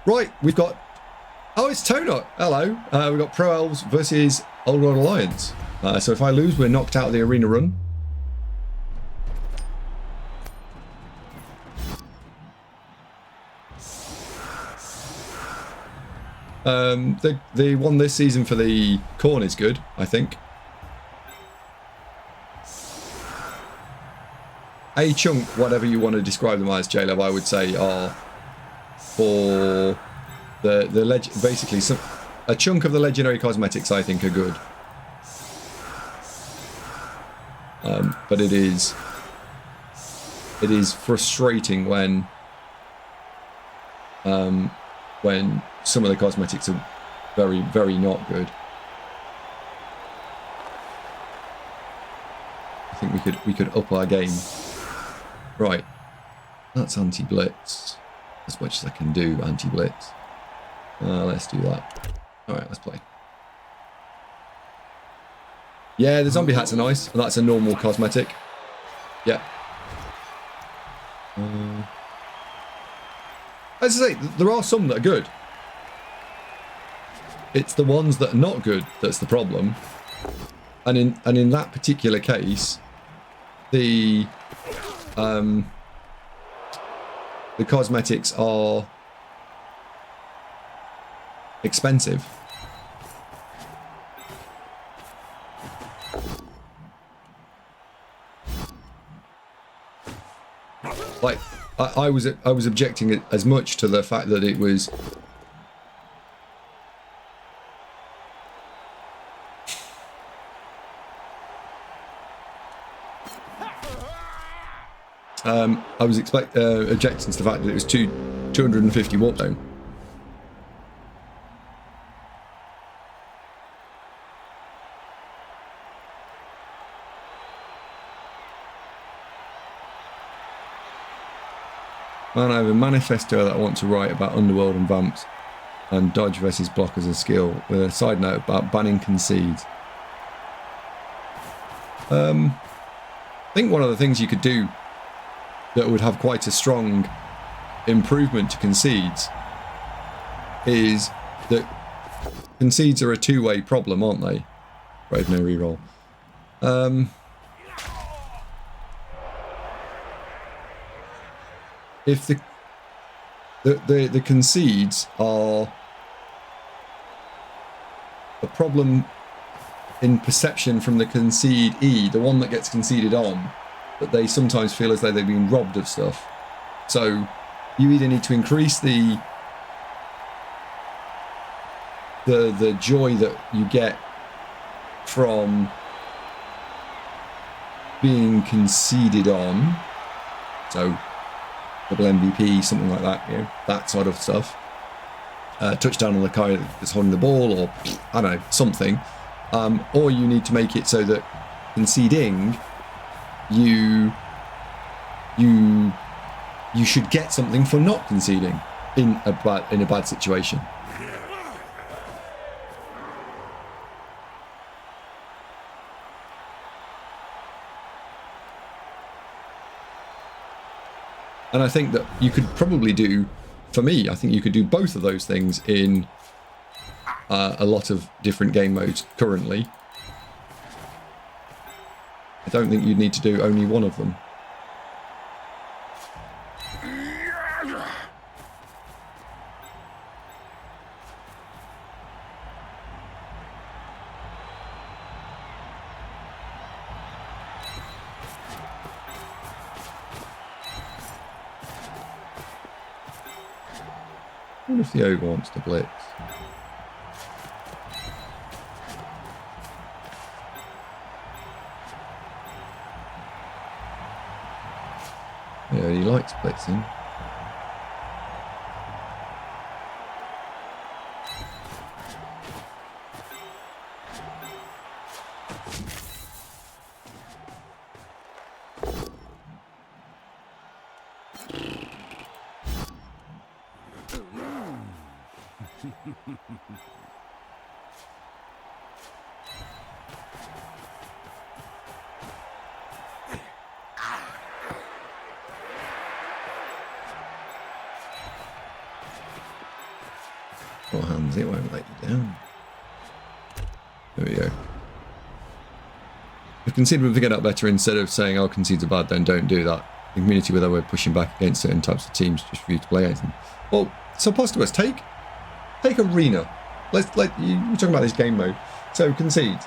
Right, we've got... Oh, it's Tonut. Hello. We've got Pro Elves versus Old World Alliance. So if I lose, we're knocked out of the arena run. They won this season for the corn is good, I think. A chunk, whatever you want to describe them as, J-Love, I would say are for basically a chunk of the legendary cosmetics I think are good. But it is frustrating when some of the cosmetics are very, very not good. I think we could up our game. Right, that's anti-blitz. As much as I can do anti-blitz. Let's do that. All right, let's play. Yeah, the zombie hats are nice, and that's a normal cosmetic. Yeah. As I say, there are some that are good. It's the ones that are not good that's the problem. And in that particular case, the cosmetics are expensive. Like I was objecting as much to the fact that it was I was objecting to the fact that it was 250 warp zone. Man, I have a manifesto that I want to write about Underworld and Vamps and dodge versus block as a skill, with a side note about banning concedes. I think one of the things you could do that would have quite a strong improvement to concedes is that concedes are a two-way problem, aren't they? Brave no reroll. If the concedes are a problem in perception from the concedee, the one that gets conceded on, that they sometimes feel as though they've been robbed of stuff. So you either need to increase the joy that you get from being conceded on, so double MVP, something like that, you know, that sort of stuff. Touchdown on the guy that's holding the ball, or I don't know, something. Or you need to make it so that conceding, you should get something for not conceding in a bad situation. And I think that you could probably do, for me, I think you could do both of those things in a lot of different game modes currently. I don't think you'd need to do only one of them. I wonder if the ogre wants to blitz. Yeah, he likes blitzing. Or hands, it won't let you down. There we go. If concede would get out better, instead of saying, oh, concedes are bad, then don't do that. The community where we're pushing back against certain types of teams just for you to play against them. Well, so Postibus, take arena. You're talking about this game mode. So concede.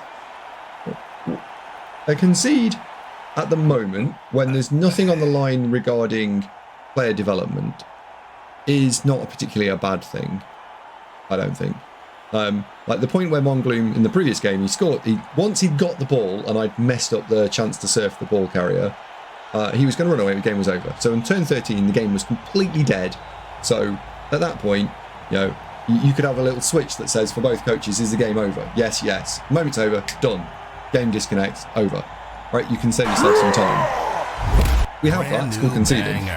A concede at the moment, when there's nothing on the line regarding player development, is not particularly a bad thing. I don't think. Like the point where Mongloom in the previous game, he scored. Once he'd got the ball and I'd messed up the chance to surf the ball carrier, he was going to run away. The game was over. So in turn 13, the game was completely dead. So at that point, you could have a little switch that says for both coaches, is the game over? Yes, yes. Moment's over. Done. Game disconnects. Over. Right? You can save yourself some time. We have that. It's called conceding.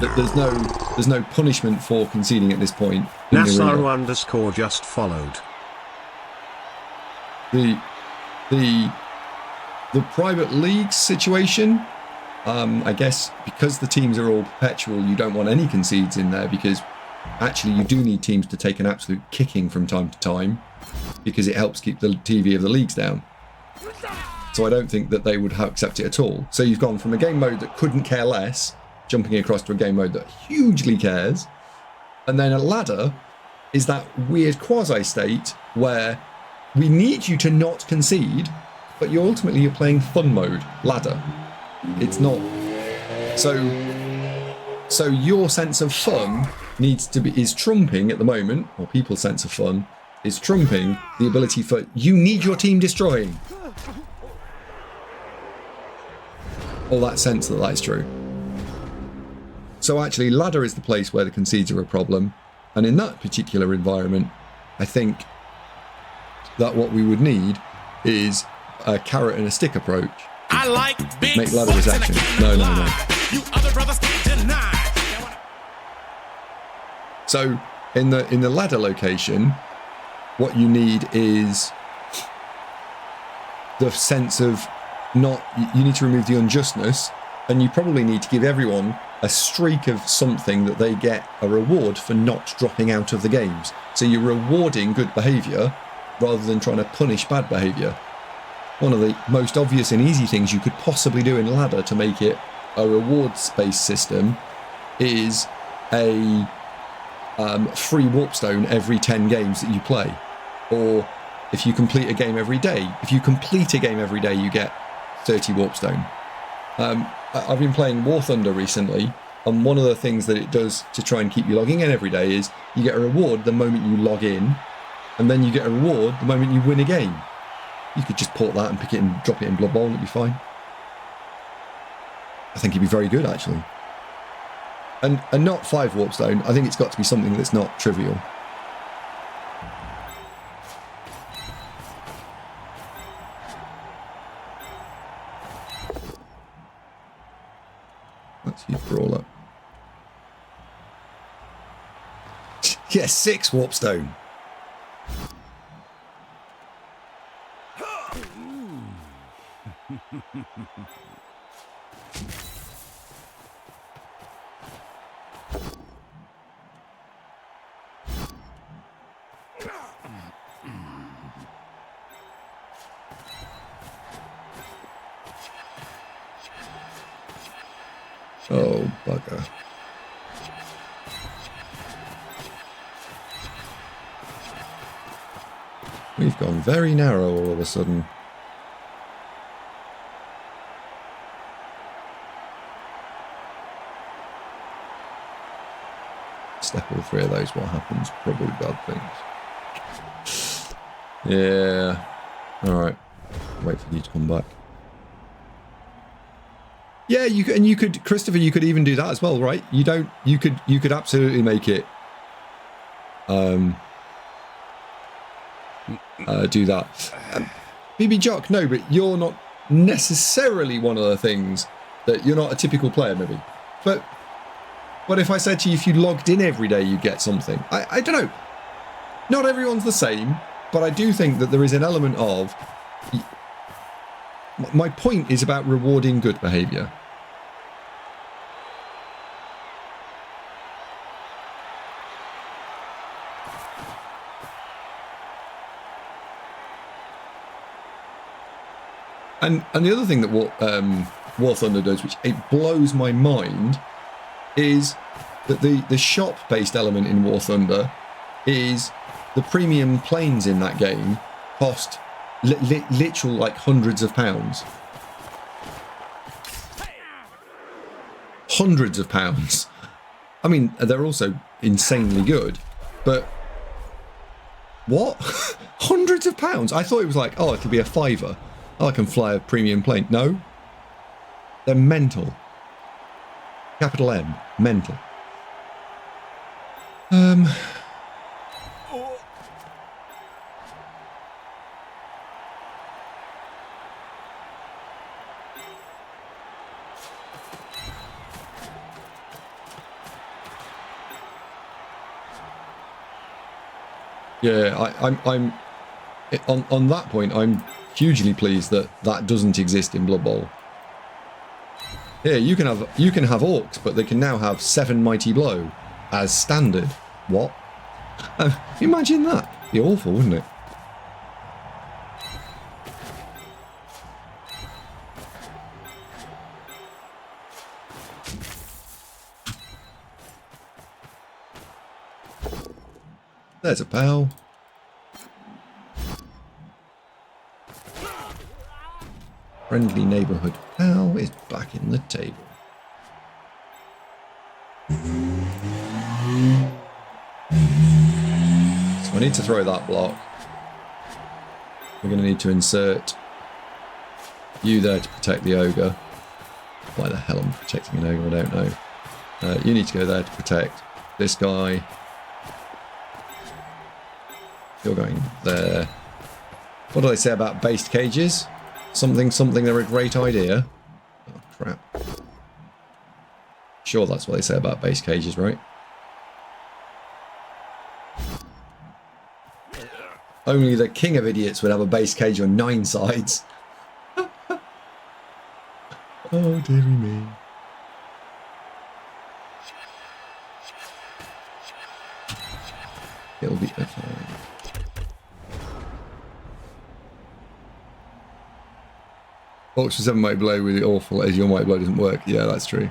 There's no punishment for conceding at this point. Nassau_ just followed. The private league situation, I guess because the teams are all perpetual, you don't want any concedes in there, because actually you do need teams to take an absolute kicking from time to time, because it helps keep the TV of the leagues down. So I don't think that they would accept it at all. So you've gone from a game mode that couldn't care less, jumping across to a game mode that hugely cares, and then a ladder is that weird quasi-state where we need you to not concede, but you're playing fun mode ladder. It's not. So your sense of fun is trumping at the moment, or people's sense of fun is trumping the ability for you need your team destroying. Or that sense that is true. So actually, ladder is the place where the concedes are a problem, and in that particular environment, I think that what we would need is a carrot and a stick approach. I like big make ladder as action. No. You other brothers can't deny. So in the ladder location, what you need is the sense of you need to remove the unjustness, and you probably need to give everyone a streak of something that they get a reward for not dropping out of the games. So you're rewarding good behaviour rather than trying to punish bad behaviour. One of the most obvious and easy things you could possibly do in ladder to make it a rewards-based system is a free warpstone every 10 games that you play. Or if you complete a game every day. If you complete a game every day, you get 30 warpstone. I've been playing War Thunder recently, and one of the things that it does to try and keep you logging in every day is you get a reward the moment you log in, and then you get a reward the moment you win a game. You could just port that and pick it and drop it in Blood Bowl, and it'd be fine. I think it'd be very good, actually. And not 5 warpstone. I think it's got to be something that's not trivial. Let's use Brawler. Yeah, 6 warpstone. Oh, bugger. We've gone very narrow all of a sudden. Step all 3 of those, what happens? Probably bad things. Yeah. Alright. Wait for you to come back. Yeah, you could, Christopher, you could even do that as well, right? You could absolutely make it do that. BB Jock, no, but you're not necessarily one of the things that you're not a typical player, maybe. But if I said to you, if you logged in every day, you get something. I don't know. Not everyone's the same, but I do think that there is an element of. My point is about rewarding good behaviour. And the other thing that War Thunder does, which it blows my mind, is that the shop-based element in War Thunder is the premium planes in that game cost literal like hundreds of pounds. Hundreds of pounds. I mean, they're also insanely good, but what? Hundreds of pounds? I thought it was like, oh, it'll be a £5. Oh, I can fly a premium plane. No. They're mental. Capital M. Mental. Yeah, I'm on that point. I'm hugely pleased that that doesn't exist in Blood Bowl. Yeah, you can have orcs, but they can now have 7 mighty blow as standard. What? Imagine that. It'd be awful, wouldn't it? There's a pal. Friendly neighbourhood pal is back in the table. So I need to throw that block. We're going to need to insert you there to protect the ogre. Why the hell I'm protecting an ogre, I don't know. You need to go there to protect this guy. You're going there. What do they say about based cages? Something, they're a great idea. Oh, crap. Sure, that's what they say about base cages, right? Only the king of idiots would have a base cage on 9 sides. Oh, dearie me. It'll be fine. Orcs for 7 mighty blow with the awful as your mighty blow doesn't work. Yeah, that's true.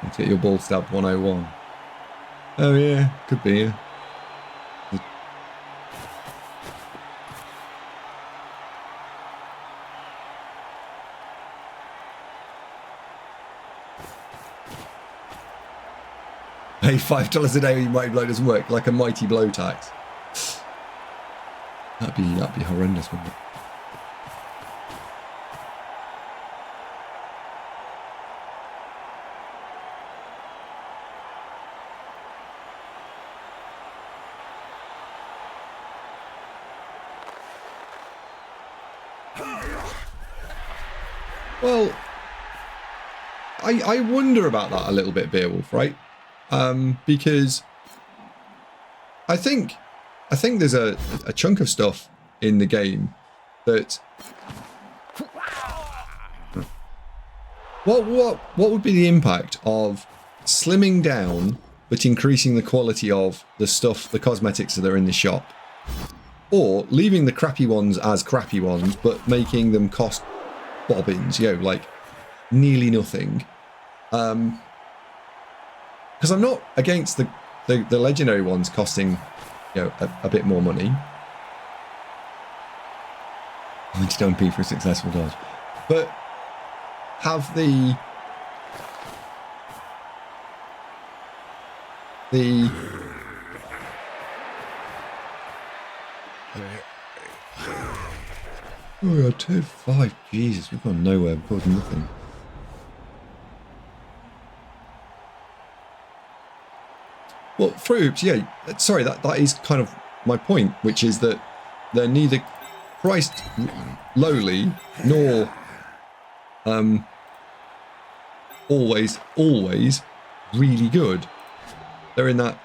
Let's get your ball stabbed 101. Oh yeah, could be. Yeah. Pay $5 a day when your mighty blow doesn't work, like a mighty blow tax. That'd be horrendous, wouldn't it? Well, I wonder about that a little bit, Beowulf, right? Because I think there's a chunk of stuff in the game that what would be the impact of slimming down but increasing the quality of the stuff, the cosmetics that are in the shop, or leaving the crappy ones as crappy ones but making them cost bobbins, you know, like nearly nothing. Because I'm not against the legendary ones costing, you know, a bit more money. 90p for a successful dodge, but have the oh yeah, turn 5. Jesus, we've gone nowhere. We've caused nothing. Well, fruits, yeah. Sorry, that is kind of my point, which is that they're neither priced lowly nor always really good. They're in that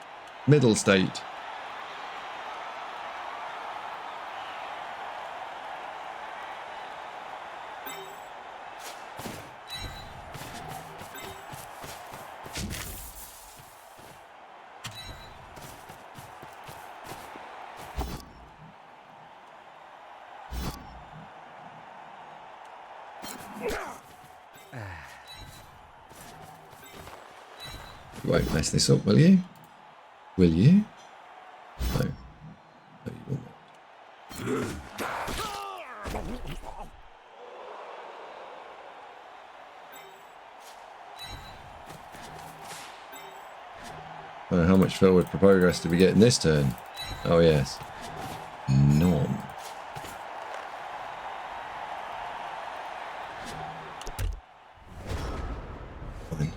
middle state. You won't mess this up, will you? Will you? No. No, you will not. How much forward progress did we get in this turn? Oh, yes. None. Fine.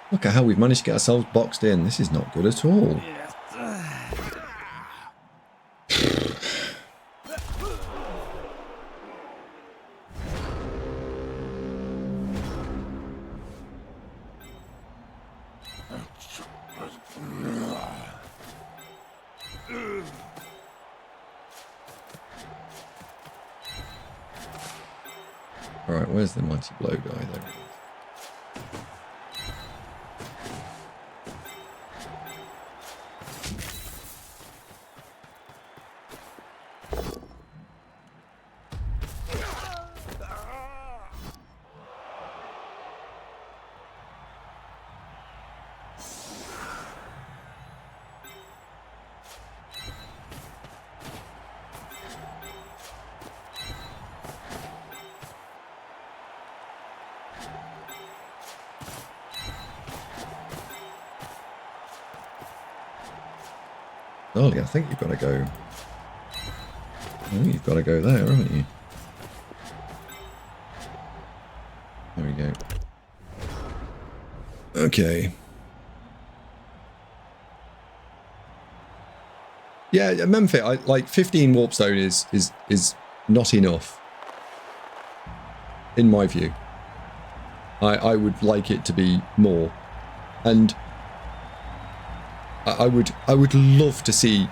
Look at how we've managed to get ourselves boxed in. This is not good at all. Alright, where's the mighty blow guy? There he is. Darling, I think you've got to go. I think you've got to go there, haven't you? There we go. Okay. Yeah, Memphis, like 15 warp zone is not enough, in my view. I would like it to be more, and I would love to see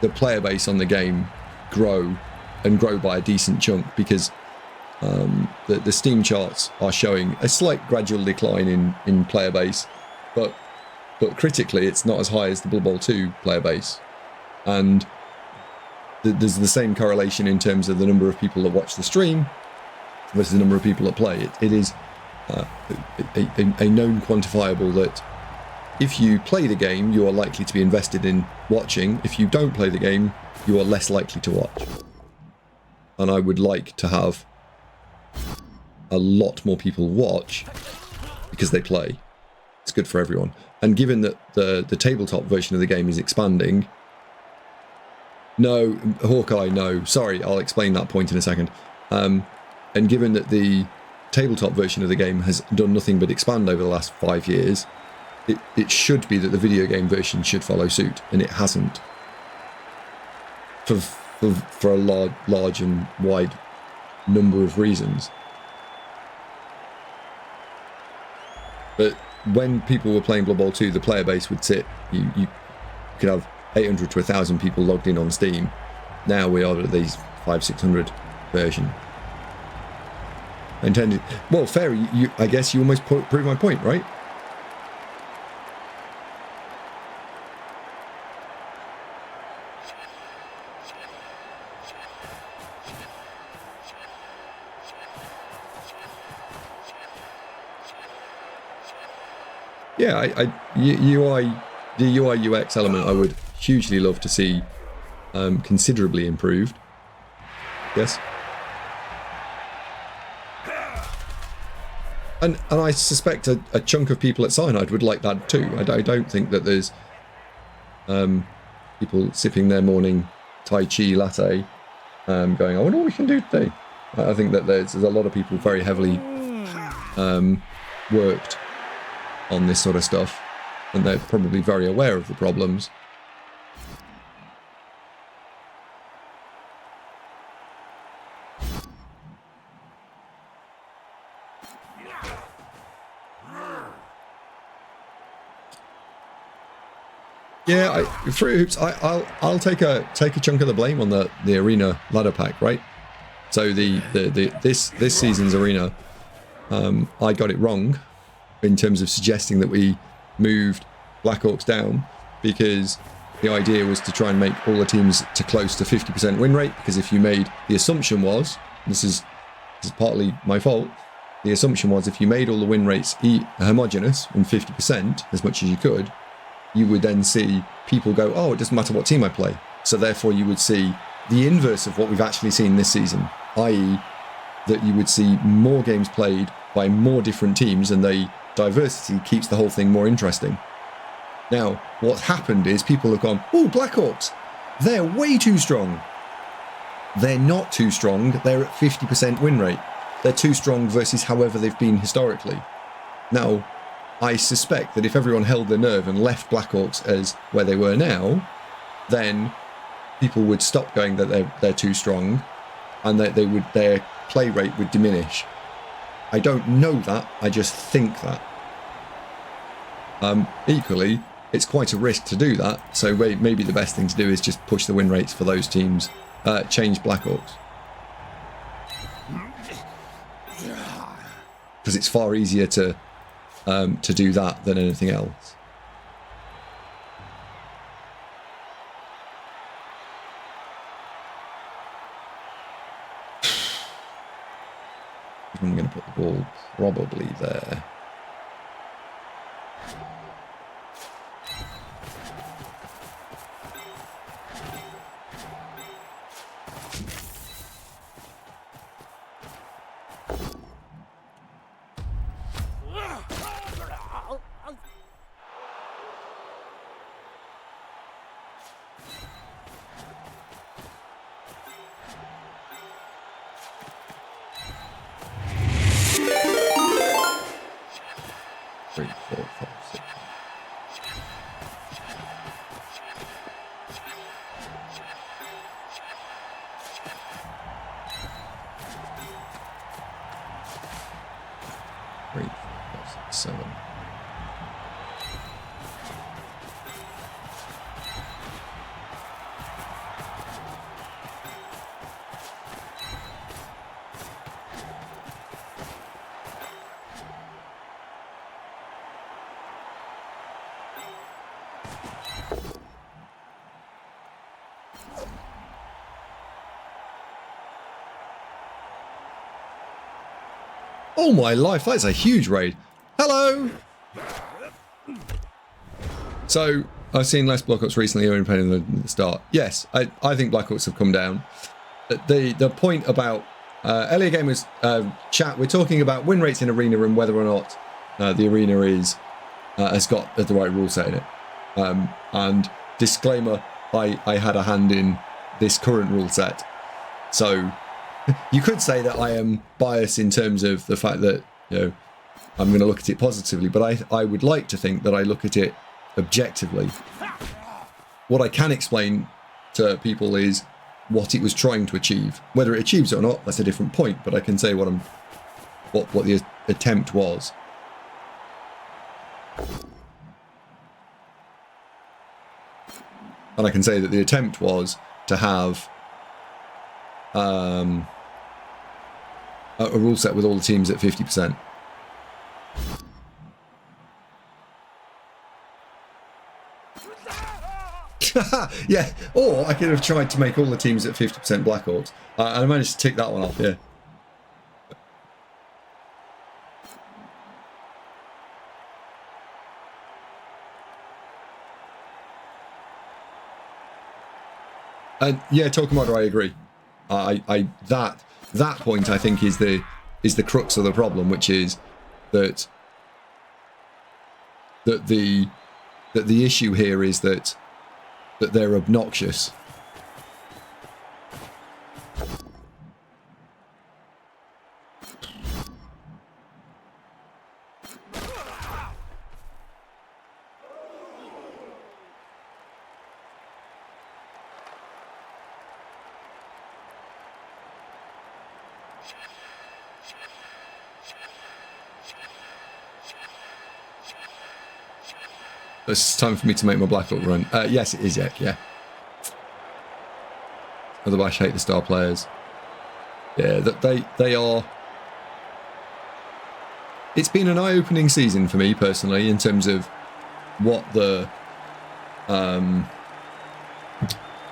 the player base on the game grow and grow by a decent chunk, because the Steam charts are showing a slight gradual decline in player base, but critically it's not as high as the Blood Bowl 2 player base, and there's the same correlation in terms of the number of people that watch the stream versus the number of people that play. It is a known quantifiable that if you play the game, you are likely to be invested in watching. If you don't play the game, you are less likely to watch. And I would like to have a lot more people watch because they play. It's good for everyone. And given that the tabletop version of the game is expanding... No, Hawkeye, no. Sorry, I'll explain that point in a second. And given that the tabletop version of the game has done nothing but expand over the last 5 years... It should be that the video game version should follow suit, and it hasn't. For a large and wide number of reasons. But when people were playing Blood Bowl 2, the player base would sit. You could have 800 to 1,000 people logged in on Steam. Now we are at these 500-600 version. Intended. Well, fair. I guess you almost prove my point, right? yeah, the UI UX element, I would hugely love to see considerably improved. Yes. And I suspect a chunk of people at Cyanide would like that too. I don't think that there's people sipping their morning Tai Chi latte going, I wonder what we can do today. I think that there's a lot of people very heavily worked on this sort of stuff, and they're probably very aware of the problems. Yeah, Fruit Hoops. I'll take a chunk of the blame on the arena ladder pack, right? So this season's arena, I got it wrong in terms of suggesting that we moved Blackhawks down, because the idea was to try and make all the teams to close to 50% win rate. Because if you made the assumption was, this is partly my fault, the assumption was if you made all the win rates homogenous and 50% as much as you could, you would then see people go, oh, it doesn't matter what team I play. So therefore you would see the inverse of what we've actually seen this season, i.e. that you would see more games played by more different teams, and the diversity keeps the whole thing more interesting. Now, what's happened is people have gone, oh, Blackhawks, they're way too strong. They're not too strong. They're at 50% win rate. They're too strong versus however they've been historically. Now, I suspect that if everyone held their nerve and left Blackhawks as where they were now, then people would stop going that they're too strong, and that their play rate would diminish. I don't know that. I just think that. Equally, it's quite a risk to do that. So maybe the best thing to do is just push the win rates for those teams. Change Blackhawks. Because it's far easier to do that than anything else. I'm going to put the ball probably there. Oh my life, that's a huge raid. Hello! So, I've seen less Blackhawks recently, independent of the start. Yes, I think Blackhawks have come down. The point about LA Gamers chat, we're talking about win rates in Arena and whether or not the Arena has got the right rule set in it. And disclaimer, I had a hand in this current rule set. So, you could say that I am biased in terms of the fact that, you know, I'm going to look at it positively, but I would like to think that I look at it objectively. What I can explain to people is what it was trying to achieve. Whether it achieves it or not, that's a different point, but I can say what the attempt was. And I can say that the attempt was to have a rule set with all the teams at 50%. Yeah, or I could have tried to make all the teams at 50% Blackhawks. And I managed to tick that one off, yeah. And yeah, Tokumoto, I agree. That point I think is the crux of the problem, which is that the issue here is that they're obnoxious. It's time for me to make my Black Hawk run. Yes, it is, yeah. Otherwise, I hate the star players. Yeah, that they are. It's been an eye-opening season for me personally in terms of what the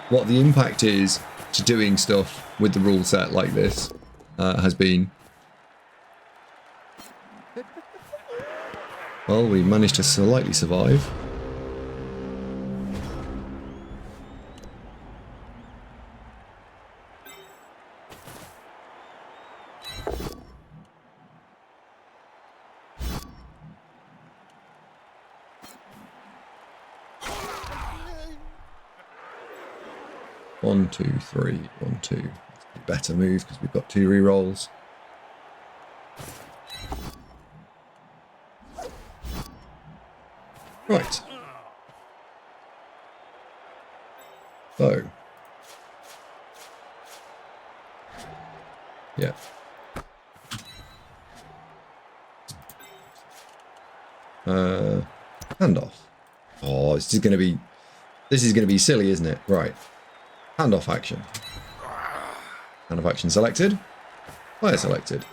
impact is to doing stuff with the rule set like this has been. Well, we managed to slightly survive. One, two, three, 1, 2. Better move because we've got 2 rerolls. Right. So. Yeah. Handoff. Oh, this is going to be silly, isn't it? Right. Handoff action. Handoff action selected. Player selected.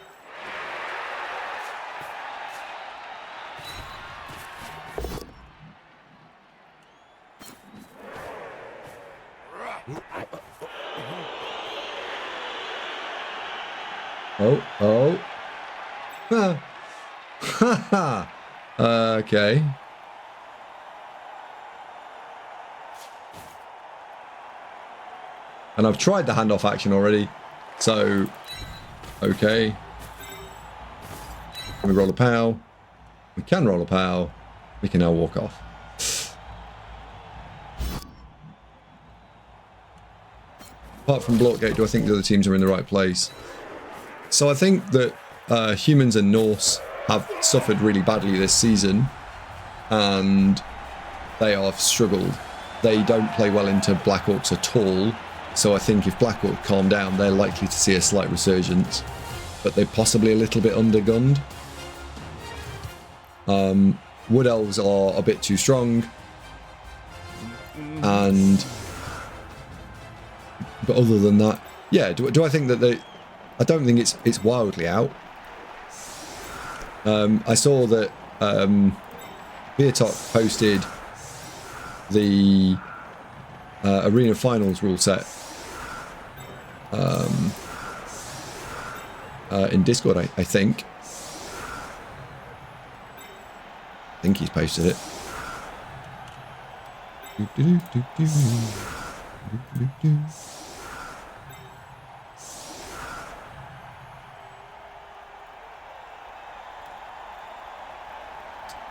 Oh. Ha. Okay. And I've tried the handoff action already, so okay. Can we roll a POW? We can roll a POW. We can now walk off. Apart from Blockgate, do I think the other teams are in the right place? So I think that Humans and Norse have suffered really badly this season, and they have struggled. They don't play well into Black Orcs at all. So I think if Black Orc calm down, they're likely to see a slight resurgence, but they're possibly a little bit undergunned. Wood Elves are a bit too strong, but other than that, yeah. Do I think that I don't think it's wildly out. I saw that Beertok posted the Arena Finals rule set in Discord, I think. I think he's posted it.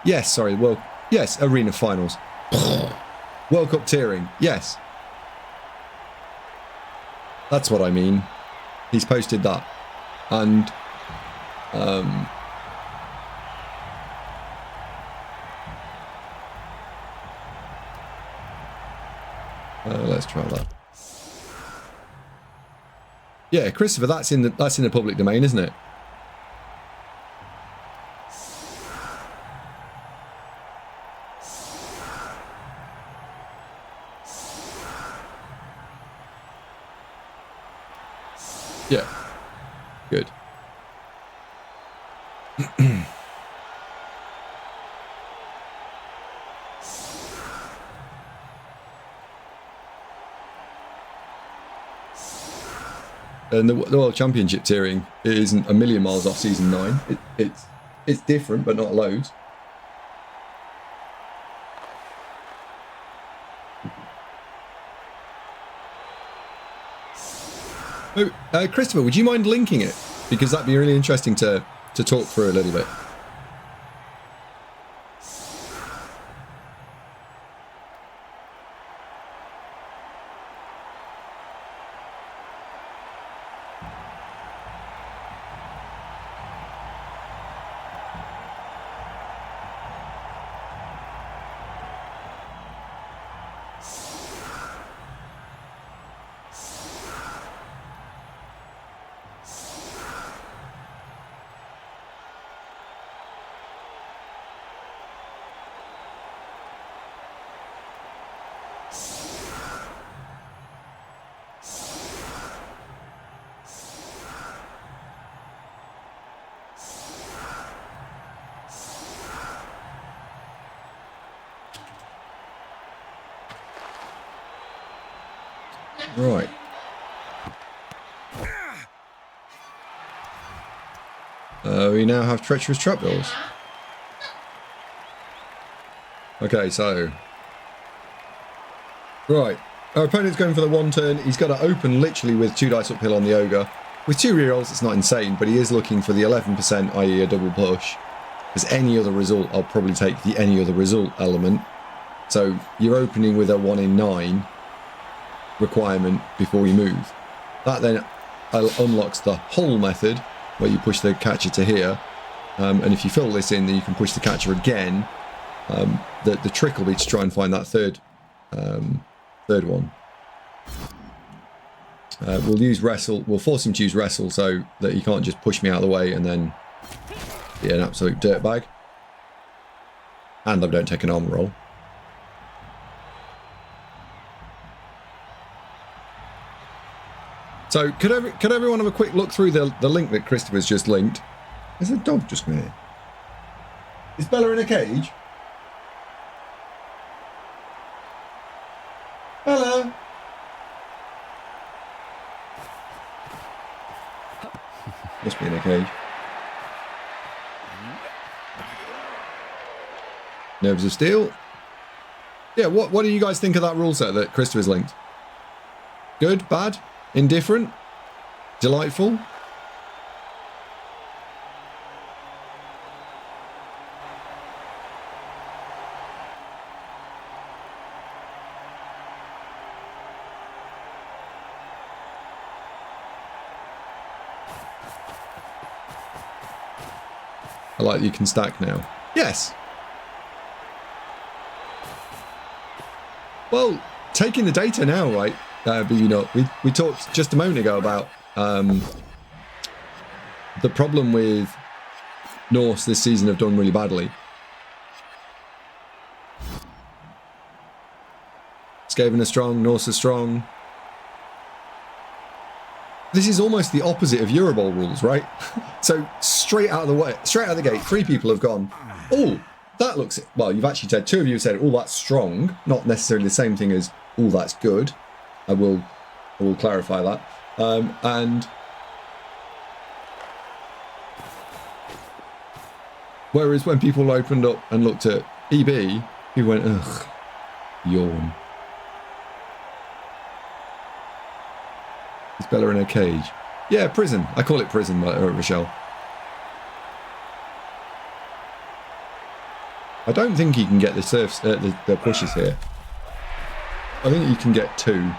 Yes, sorry. Well, yes, Arena Finals. World Cup tiering. Yes. That's what I mean. He's posted that. And let's try that. Yeah, Christopher, that's in the public domain, isn't it? Yeah. Good. And the World Championship tiering isn't a million miles off Season 9. It's different, but not loads. Oh, Christopher, would you mind linking it? Because that'd be really interesting to talk through a little bit. Right. We now have treacherous trapdoors. Okay, so... Right. Our opponent's going for the one turn. He's got to open literally with 2 dice uphill on the ogre. With 2 rerolls, it's not insane, but he is looking for the 11%, i.e. a double push. As any other result, I'll probably take the any other result element. So you're opening with a 1 in 9 requirement before you move. That then unlocks the whole method, where you push the catcher to here, and if you fill this in, then you can push the catcher again. The trick will be to try and find that third one. We'll use wrestle. We'll force him to use wrestle so that he can't just push me out of the way and then be an absolute dirtbag. And I don't take an armor roll. So could everyone have a quick look through the link that Christopher's just linked? Is a dog just come here? Is Bella in a cage? Bella? Must be in a cage. Nerves of steel. Yeah, what do you guys think of that rule set that Christopher's linked? Good? Bad? Indifferent? Delightful? I like that you can stack now. Yes! Well, taking the data now, right? But you know, we talked just a moment ago about the problem with Norse this season have done really badly. Skaven are strong, Norse are strong. This is almost the opposite of Eurobowl rules, right? So straight out of the way, straight out of the gate, 3 people have gone, oh, that looks, well, you've actually said, 2 of you have said, oh, that's strong. Not necessarily the same thing as, oh, that's good. I will clarify that. And whereas when people opened up and looked at EB, people went, ugh, yawn. Is Bella in a cage? Yeah, prison. I call it prison, Rochelle. I don't think you can get the surfs, the pushes here. I think you can get 2.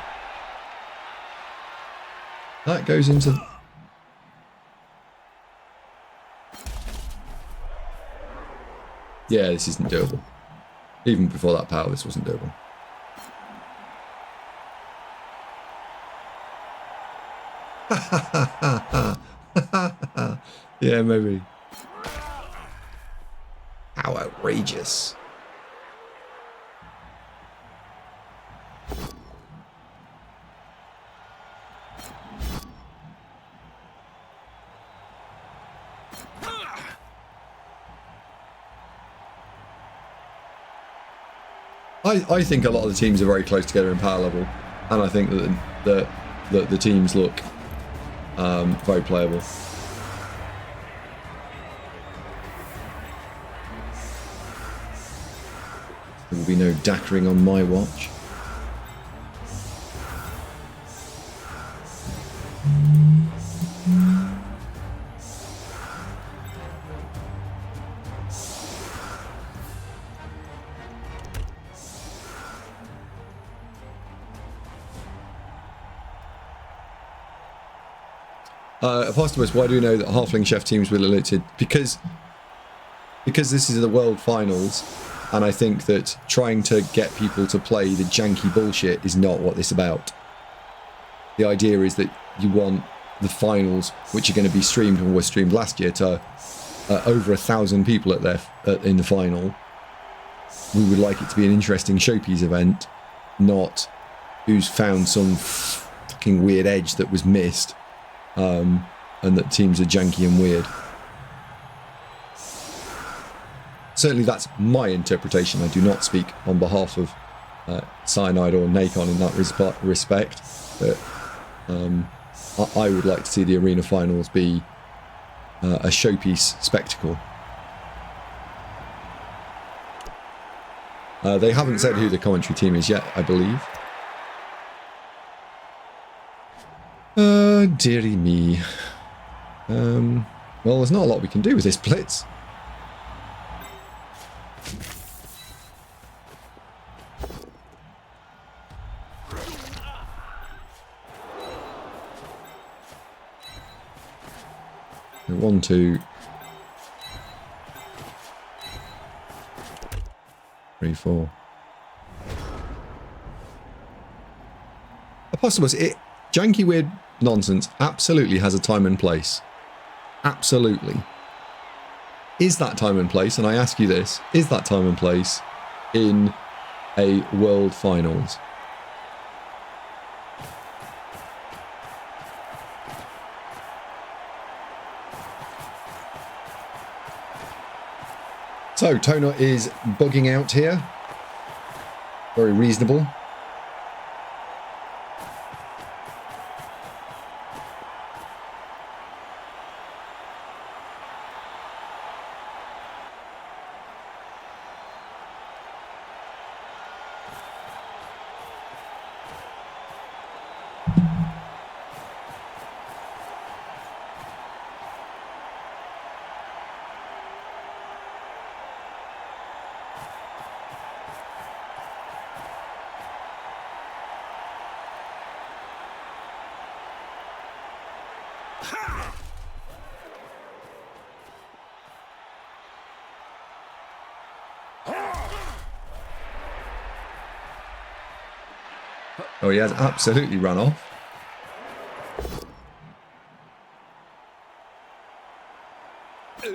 That goes into... Yeah, this isn't doable. Even before that power, this wasn't doable. Yeah, maybe. How outrageous. I think a lot of the teams are very close together in power level, and I think that the teams look very playable. There will be no dackering on my watch. Apostolus, why do we know that Halfling Chef teams will elected? Because this is the World Finals, and I think that trying to get people to play the janky bullshit is not what this is about. The idea is that you want the finals, which are going to be streamed and were streamed last year, to over 1,000 people in the final. We would like it to be an interesting showpiece event, not who's found some fucking weird edge that was missed, and that teams are janky and weird. Certainly that's my interpretation. I do not speak on behalf of Cyanide or Nacon in that respect, but I would like to see the arena finals be a showpiece spectacle. They haven't said who the commentary team is yet, I believe. Dearie me. Well, there's not a lot we can do with this blitz. One, two, three, four. Apostolus, janky weird nonsense absolutely has a time and place. Absolutely. Is that time and place, and I ask you this, is that time and place in a World Finals? So, Toner is bugging out here. Very reasonable. Oh, he has absolutely run off. I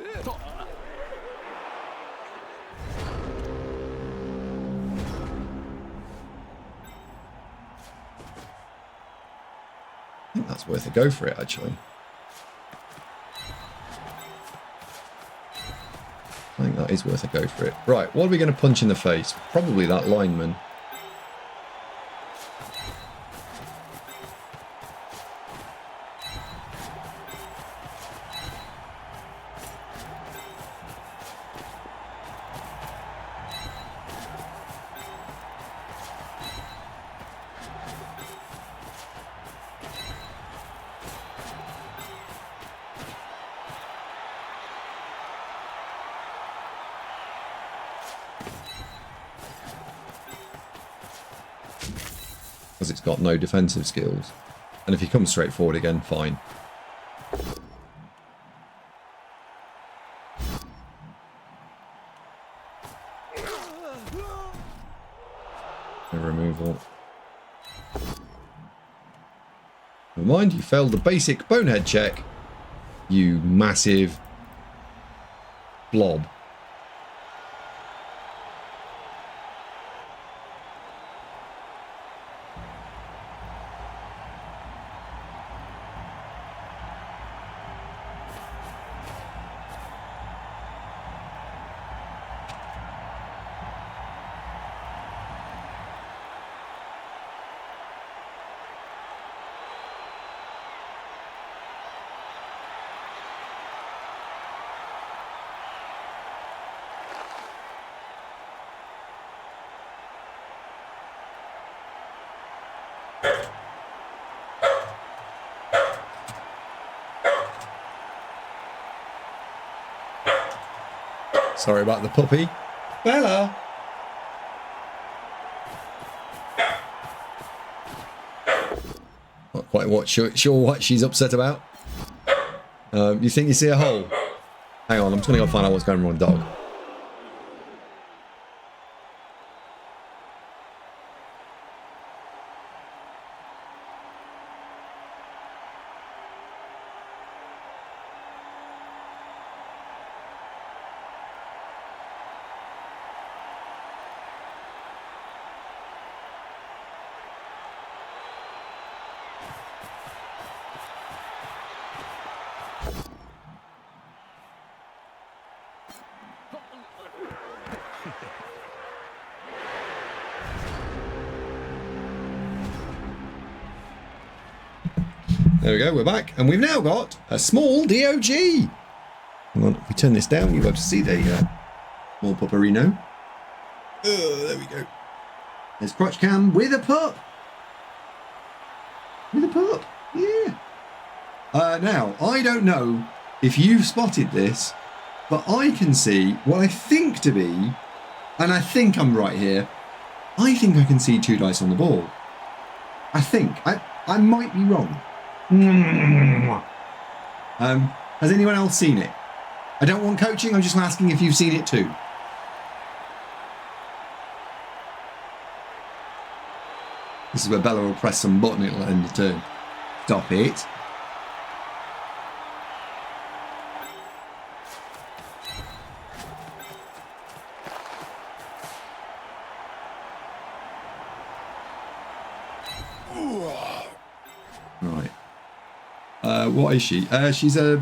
think that's worth a go for it, actually. I think that is worth a go for it. Right, what are we going to punch in the face? Probably that lineman. Because it's got no defensive skills. And if he comes straight forward again, fine. No removal. Never mind, you failed the basic bonehead check. You massive blob. Sorry about the puppy. Bella! Not quite sure what she's upset about. You think you see a hole? Hang on, I'm just going to go find out what's going wrong with the dog. There we go, we're back, and we've now got a small DOG. Hang on, if we turn this down, you'll be able to see the small pupperino. Oh, there we go. There's crotch cam with a pup. With a pup, yeah. Now, I don't know if you've spotted this, but I can see what I think to be, and I think I'm right here, I think I can see 2 dice on the ball. I think. I might be wrong. Has anyone else seen it? I don't want coaching, I'm just asking if you've seen it too. This is where Bella will press some button, it'll end the turn. Stop it. Right. What is she? She's a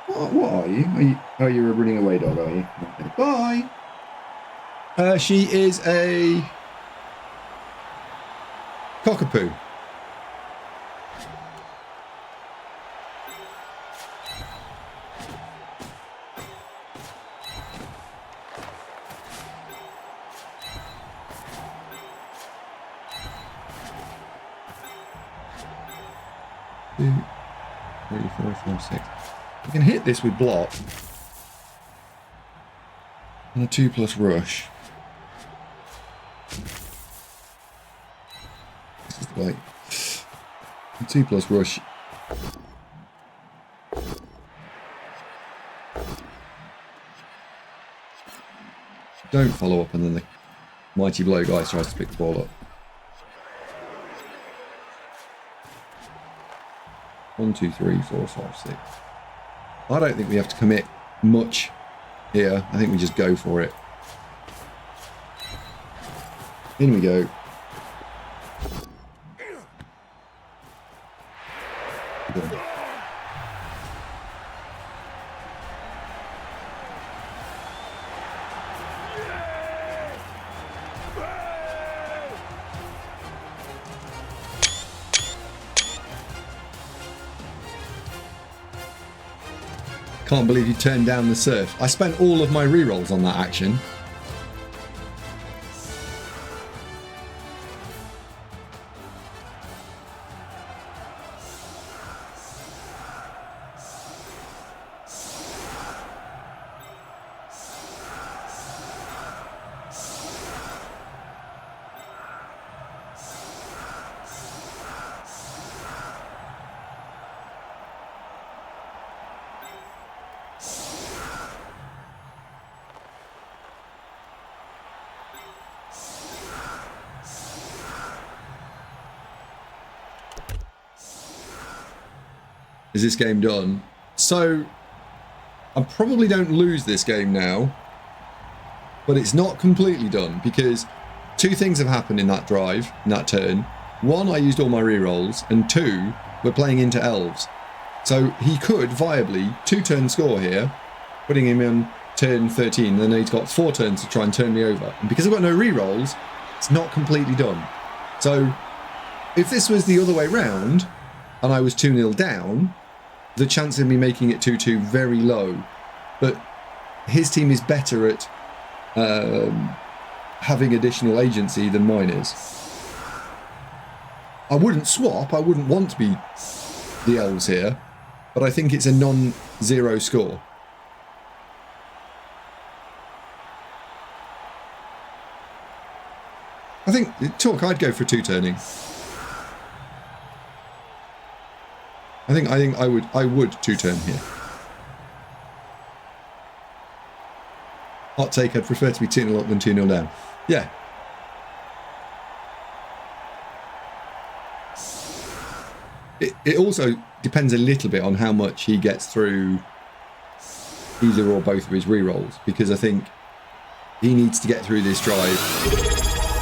what are you? Are you a running away dog, are you? Okay. Bye. She is a cockapoo. Two, 3, 4, 5, 6. We can hit this with block. And a 2+ rush. This is the way. A 2+ rush. Don't follow up, and then the mighty blow guy tries to pick the ball up. 1, 2, 3, 4, 5, 6. I don't think we have to commit much here. I think we just go for it. In we go. Good. Can't believe you turned down the surf. I spent all of my rerolls on that action. Is this game done? So, I probably don't lose this game now, but it's not completely done because 2 things have happened in that drive, in that turn. 1, I used all my rerolls, and 2, we're playing into Elves. So he could viably 2-turn score here, putting him in turn 13, then he's got 4 turns to try and turn me over. And because I've got no rerolls, it's not completely done. So, if this was the other way round, and I was 2-0 down, the chance of me making it 2-2 very low. But his team is better at having additional agency than mine is. I wouldn't swap, I wouldn't want to be the Elves here, but I think it's a non-zero score. I think, I'd go for 2-turning. I think I would two-turn here. Hot take, I'd prefer to be 2-0 up than 2-0 down. Yeah. It also depends a little bit on how much he gets through either or both of his re-rolls, because I think he needs to get through this drive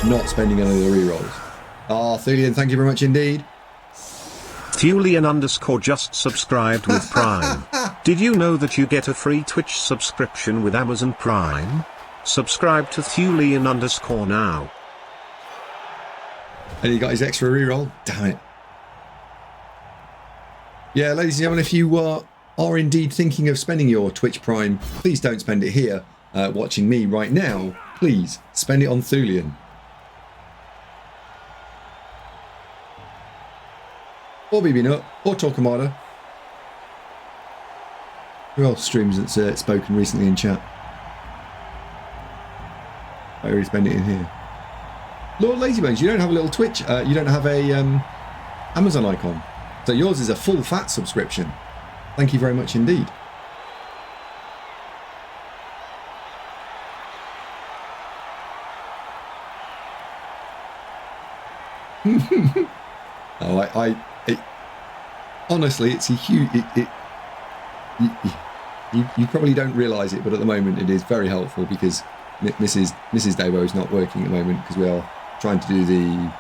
not spending any of the re-rolls. Thulian, thank you very much indeed. Thulian_ just subscribed with Prime. Did you know that you get a free Twitch subscription with Amazon Prime? Subscribe to Thulian_ now. And he got his extra re-roll. Damn it. Yeah, ladies and gentlemen, if you are indeed thinking of spending your Twitch Prime, please don't spend it here watching me right now. Please spend it on Thulian. Or BB Nut, or Torquemada. Who else streams that's spoken recently in chat? I already spend it in here. Lord Lazybones, you don't have a little Twitch, you don't have a Amazon icon. So yours is a full fat subscription. Thank you very much indeed. Honestly, it's a huge. You probably don't realise it, but at the moment it is very helpful because Mrs. Davo is not working at the moment because we are trying to do the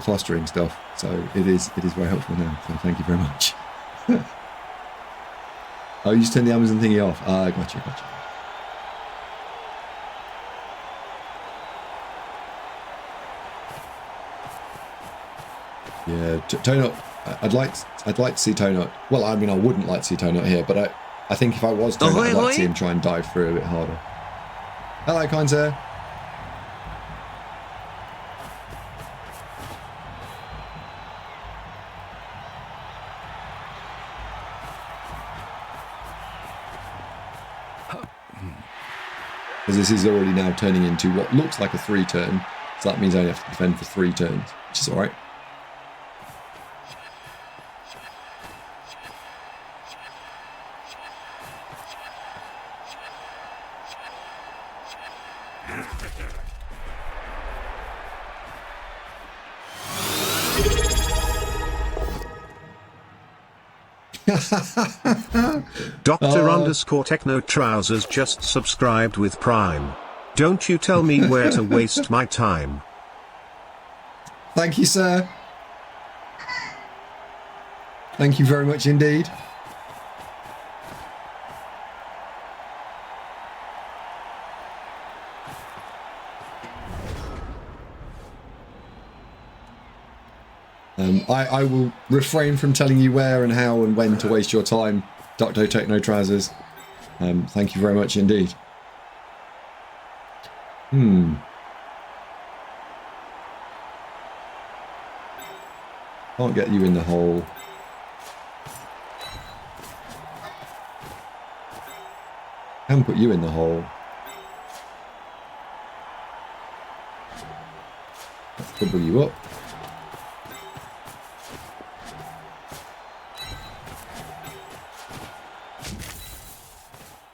fostering stuff. So it is very helpful now. So thank you very much. Oh, you just turned the Amazon thingy off. Gotcha. Yeah, Tone Up. I'd like to see Tone Up. Well, I mean, I wouldn't like to see Tone Up here, but I think if I was Tone Up, I'd like to see him try and dive through a bit harder. Hello, kind sir. Because this is already now turning into what looks like a 3-turn, so that means I only have to defend for 3 turns, which is all right. Doctor_Techno Trousers just subscribed with Prime. Don't you tell me where to waste my time. Thank you, sir. Thank you very much indeed. I will refrain from telling you where and how and when to waste your time, Dr. Techno Trousers. Thank you very much indeed. Can't get you in the hole. Can put you in the hole. Let's double you up.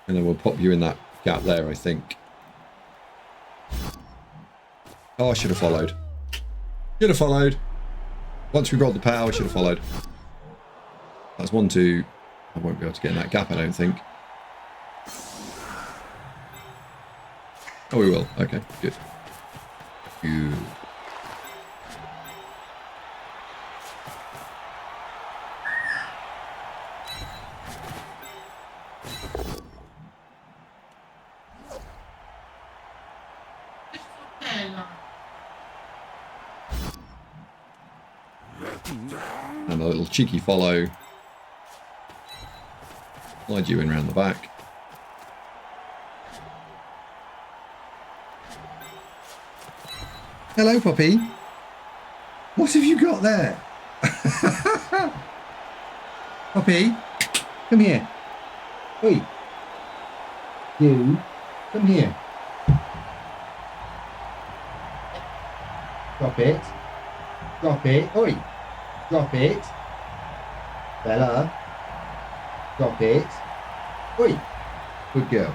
And then we'll pop you in that gap there, I think. Oh, I should have followed. Should have followed. Once we rolled the power, I should have followed. That's 1, 2. I won't be able to get in that gap, I don't think. Oh, we will. Okay, good. Good. And a little cheeky follow. Slide you in round the back. Hello, puppy. What have you got there? Puppy, come here. Oi. You, come here. Drop it. Drop it. Oi. Drop it. Bella. Drop it. Oi. Good girl.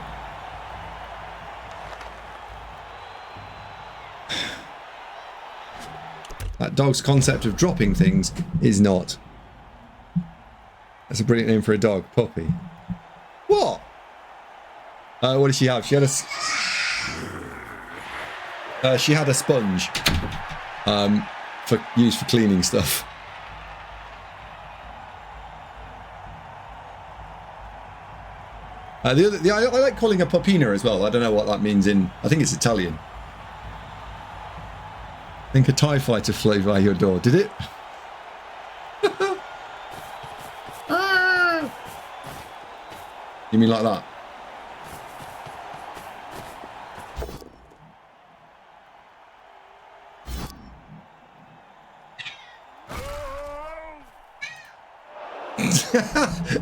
That dog's concept of dropping things is not. That's a brilliant name for a dog. Puppy. What? What did she have? She had a sponge. Used for cleaning stuff. I like calling her Puppina as well. I don't know what that means I think it's Italian. I think a TIE fighter flew by your door. Did it? You mean like that?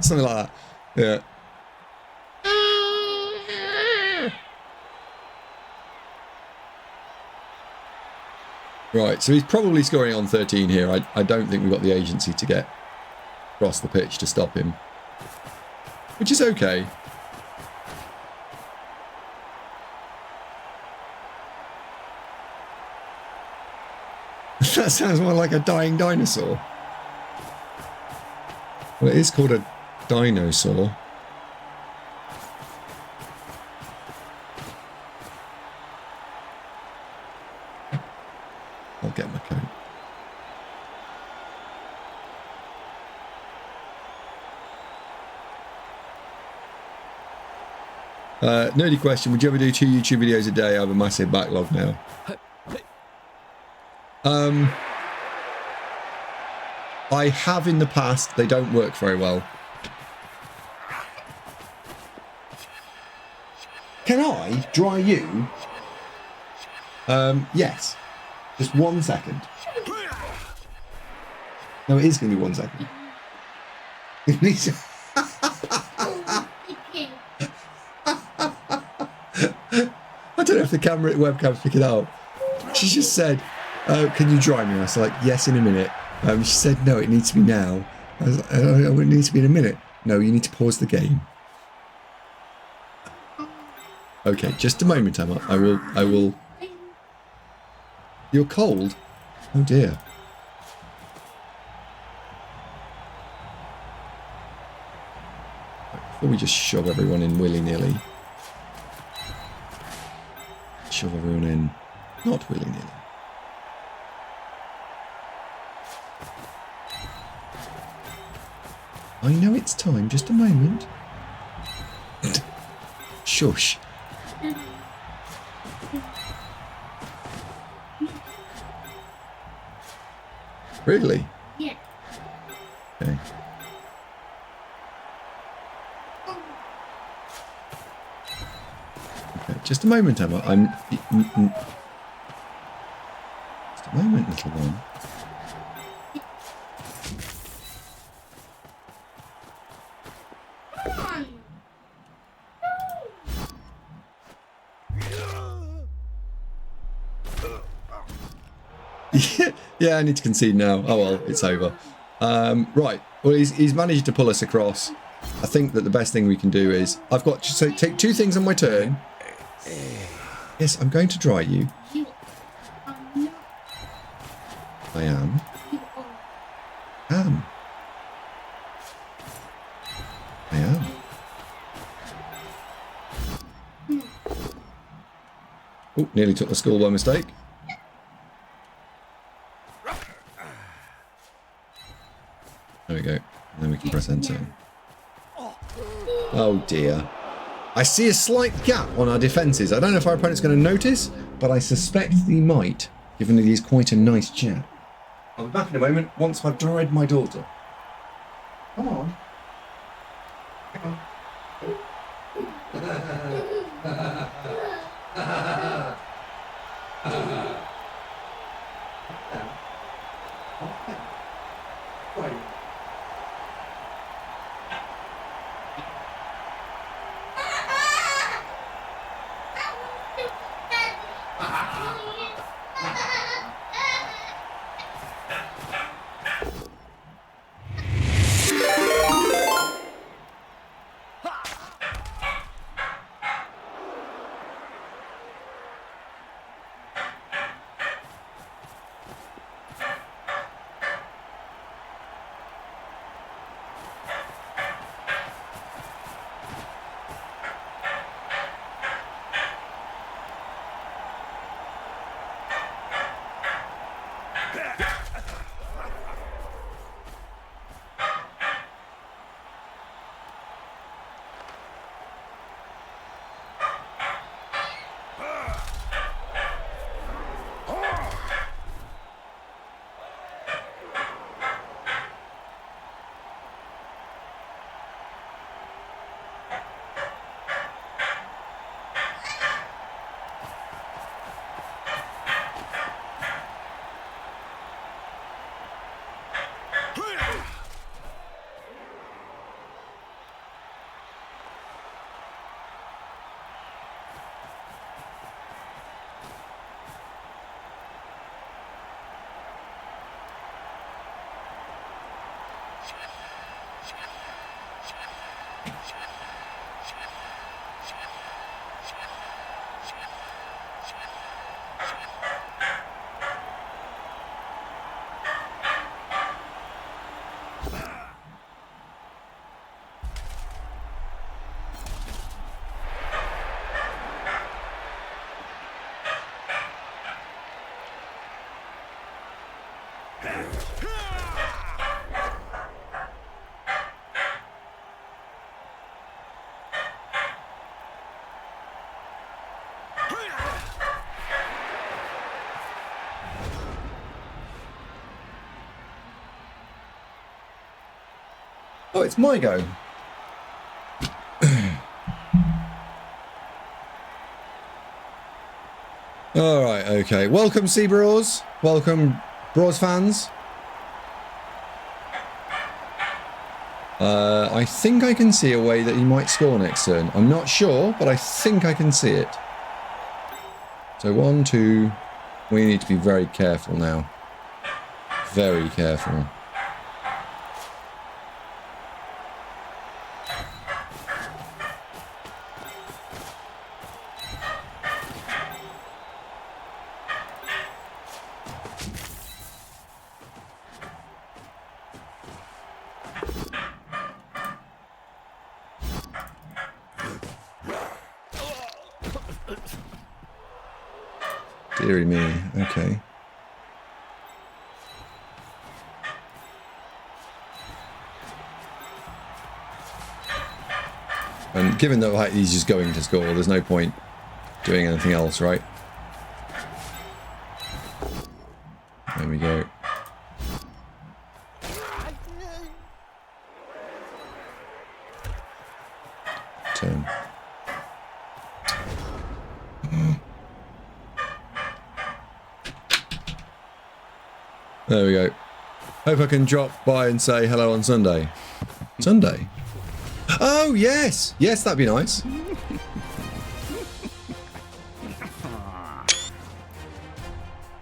Something like that. Yeah. Right, so he's probably scoring on 13 here. I don't think we've got the agency to get across the pitch to stop him. Which is okay. That sounds more like a dying dinosaur. Well, it is called a dinosaur. I'll get my coat. Nerdy question, would you ever do 2 YouTube videos a day? I have a massive backlog now. I have in the past. They don't work very well. Can I dry you? Yes. Just 1 second. No, it is going to be 1 second. It needs to... I don't know if the webcam's picking up. She just said, can you dry me? I was like, yes, in a minute. She said, no, it needs to be now. I was like, it needs to be in a minute. No, you need to pause the game. Okay, just a moment, Emma. I will. You're cold? Oh dear. Before we just shove everyone in willy-nilly. Shove everyone in, not willy-nilly. I know it's time, just a moment. Shush. Really? Yeah. Okay. Okay, just a moment, Emma. Just a moment, little one. Yeah, I need to concede now. Oh well, it's over. Right. Well, he's managed to pull us across. I think that the best thing we can do is I've got to take 2 things on my turn. Yes, I'm going to dry you. I am. I am. Oh, nearly took the school by mistake. There we go. And then we can press enter. Oh dear. I see a slight gap on our defences. I don't know if our opponent's going to notice, but I suspect he might, given that he's quite a nice chap. I'll be back in a moment once I've dried my daughter. Come on. Come on. Oh, it's my go. All right, okay. Welcome, Seabros. Welcome, Bros fans. I think I can see a way that he might score next turn. I'm not sure, but I think I can see it. So 1, 2. We need to be very careful now. Very careful. Deary me, okay. And given that he's just going to score, there's no point doing anything else, right? There we go. Turn. There we go. Hope I can drop by and say hello on Sunday. Sunday? Oh, yes! Yes, that'd be nice.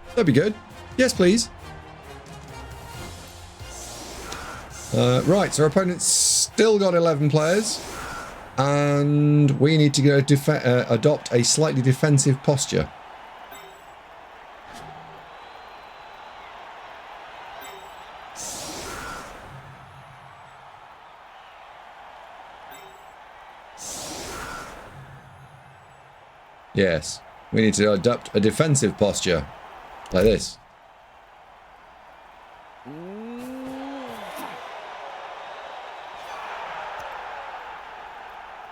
That'd be good. Yes, please. Right, so our opponent's still got 11 players. And we need to go adopt a slightly defensive posture. Yes, we need to adopt a defensive posture, like this.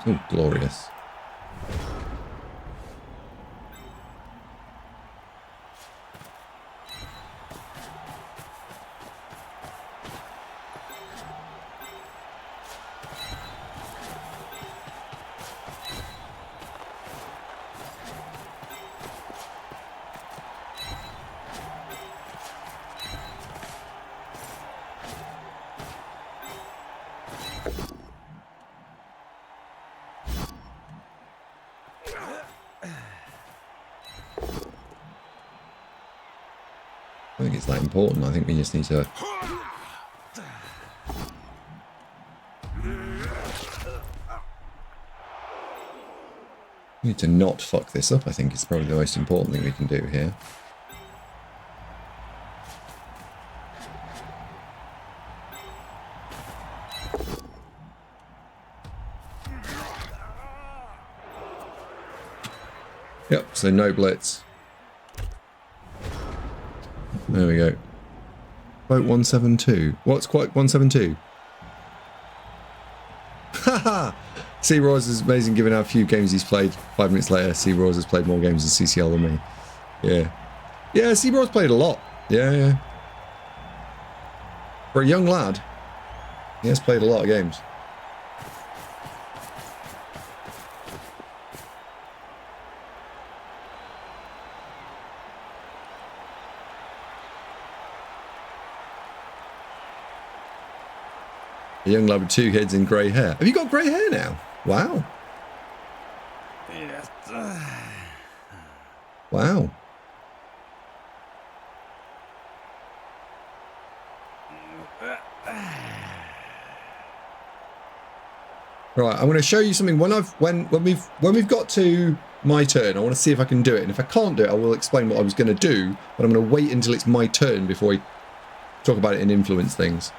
Oh, glorious. I don't think it's that important. I think we just need to... We need to not fuck this up, I think is probably the most important thing we can do here. Yep, so no blitz. There we go. Quote 172. What's quote 172? Haha! C. Roars is amazing given how few games he's played. 5 minutes later, C. Roars has played more games in CCL than me. Yeah. Yeah, C. Roars played a lot. Yeah, yeah. For a young lad, he has played a lot of games. A young lad with 2 kids and grey hair. Have you got grey hair now? Wow. Yes. Wow. Right, I'm going to show you something. When we've got to my turn, I want to see if I can do it. And if I can't do it, I will explain what I was going to do. But I'm going to wait until it's my turn before I talk about it and influence things.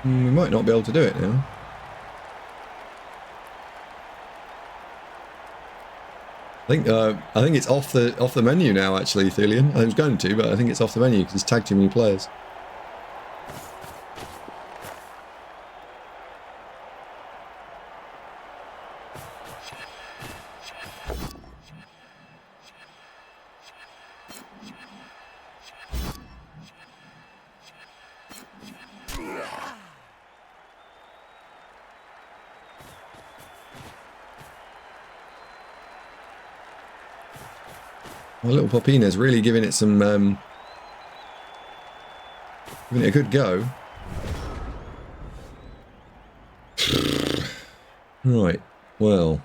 We might not be able to do it now. I think it's off the menu now. Actually, Thelian. I was going to, but I think it's off the menu because it's tagged too many players. My little Popina's really giving it some, giving it a good go. Right, well.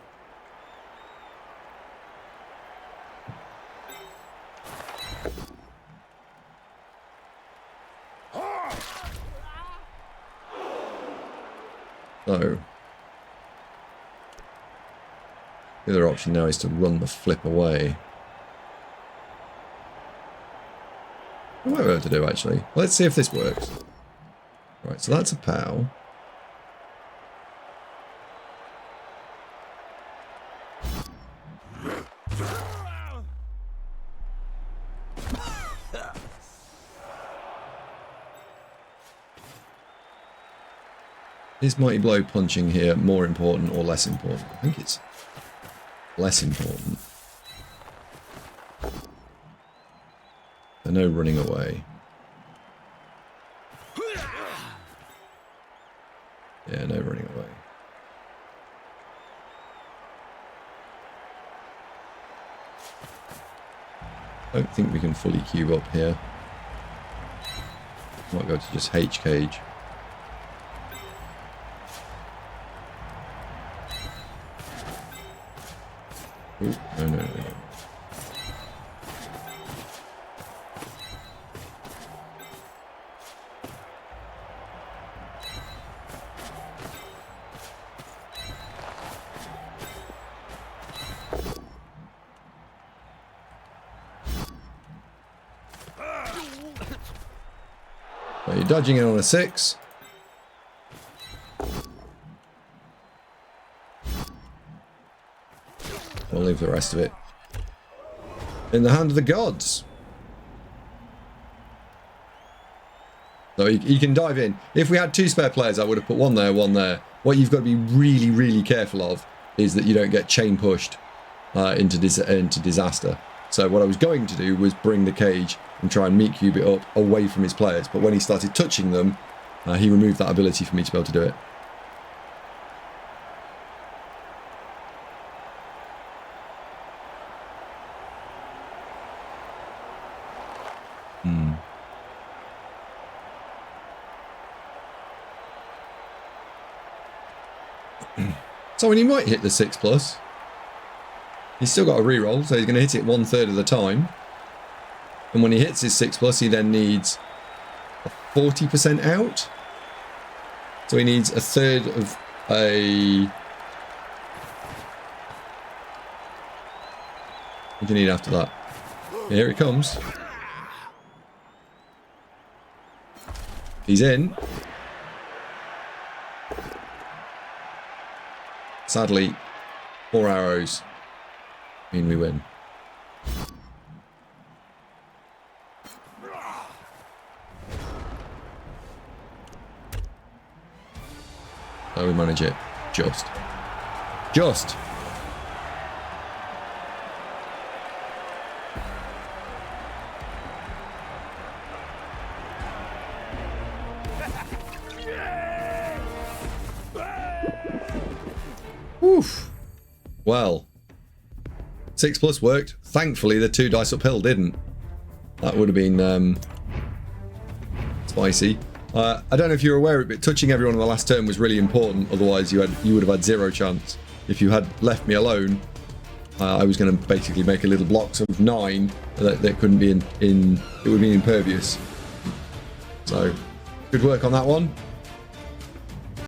So. The other option now is to run the flip away. I might be able to do, actually. Let's see if this works. Right, so that's a POW. Is Mighty Blow punching here more important or less important? I think it's less important. So no running away. Yeah, no running away. I don't think we can fully cube up here. Might go to just H cage. Ooh, no. So you're dodging in on a 6. We'll leave the rest of it in the hand of the gods. So you can dive in. If we had 2 spare players, I would have put one there, one there. What you've got to be really, really careful of is that you don't get chain pushed into disaster. So what I was going to do was bring the cage and try and meat cube it up away from his players. But when he started touching them, he removed that ability for me to be able to do it. So when he might hit the 6+, he's still got a reroll, so he's going to hit it 1/3 of the time. And when he hits his 6+, he then needs a 40% out. So he needs 1/3 of a... What do you need after that? Here it comes. He's in. Sadly, 4 arrows mean we win. So we manage it. Just. Oof. Well, 6+ worked. Thankfully, the 2 dice uphill didn't. That would have been spicy. I don't know if you're aware of it, but touching everyone on the last turn was really important. Otherwise, you would have had 0 chance. If you had left me alone, I was going to basically make a little blocks of 9 that couldn't be it would be impervious. So, good work on that one.